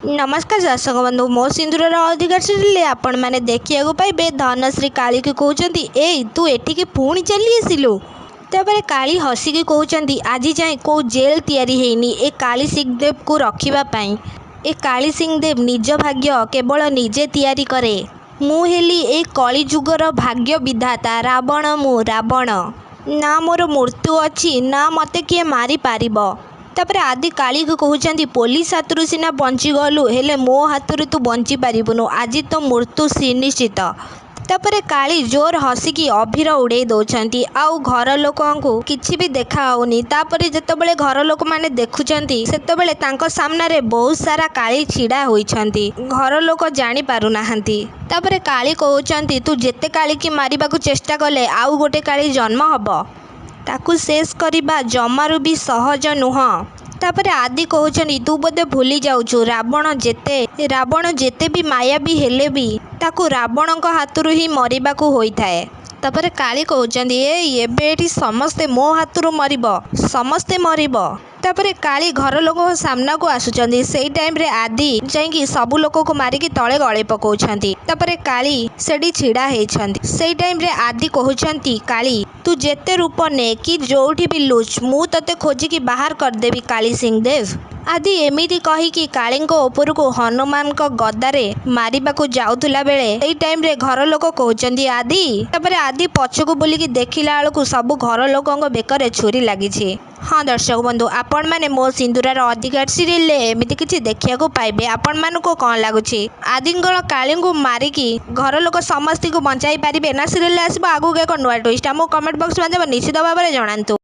नमस्कार दर्शक बंधु मो सिंदूर अधिकार सीरियल आपण मैंने देखिया पाइबे धनश्री काली की कहते ए तू एठिकी पुणी चली आसिलु। तापर काली हसिकी कहते आज जाए कौ जेल तैयारी हैनी ए काली सिंहदेव को रखापी। ए काली सिंहदेव निज भाग्य केवल निजे तैयारी करे। मु हेली ए कली जुगर भाग्य विधाता रावण मु रावण ना मोर मृत्यु अच्छी ना मते किए मारी पारिबो। तापर आदि काली को कहते पुलिस हाथ सीना बंचीगलु हेले मो हाथ तू बंची पारिबुनु आज तो मृत्यु सुनिश्चित। तापर काली जोर हसिकी अभीर उड़े दौरान आउ घर लोक किसी भी देखा होनी। तापर जितेबाला घर लोक मैंने देखुंती सेतेबेले तांको सामने रे बहुत सारा काली छिड़ा होइछंती घर लोक जानी पारु नाहंती। तापर काली कहउछंती तू जेते काली की मारिबा को चेष्टा कले आउ गोटे काली जन्म हबो ताकू शेष करबा जमारू भी सहज नुह। तापर आदि कहउछंती तू बोधे भूली जाउछु रावण जेते भी मायावी हेले भी ताकू रावण को हाथरू ही मरिबाकू होइथाए। तापर काली कहउछंती एबे एठी समस्ते मो हाथरू मरिबो समस्ते मरिबो। तापर काली घर लोक सामना को आसुचंती सेई टाइम रे आदि जाइकी सबु लोक को मारिकी तळे गळे पकाउछंती। तापर काली सेडी छिड़ा हेइछंती सेई टाइम रे आदि कहउछंती काली तू जेते रूप ने कि जोठी भी लुच मु तते खोजिकी बाहर कर देबी काली सिंहदेव। आदि एमिति कहिकी काली ऊपर को हनुमान को गदारे मारिबाकू जाउथुला बेले एई टाइम रे घर लोक कहउचंती आदि। तापर आदि पछकू बुलिकी देखिला बेलकू सबु घर लोकंक बेकरे छुरी लागिछि। हाँ दर्शक बंधु आपण मैंने मो सिंदूरार अधिकार सीरियल एमती किसी देखा पाइबे आपण मानक कौन लगुच आदि काली को मारिकी घर लोक समस्त को बचाई पारे ना सीरियल आसो आगू एक नुआ ट्विस्ट आम कमेंट बॉक्स में निश्चित भाव में जनातु।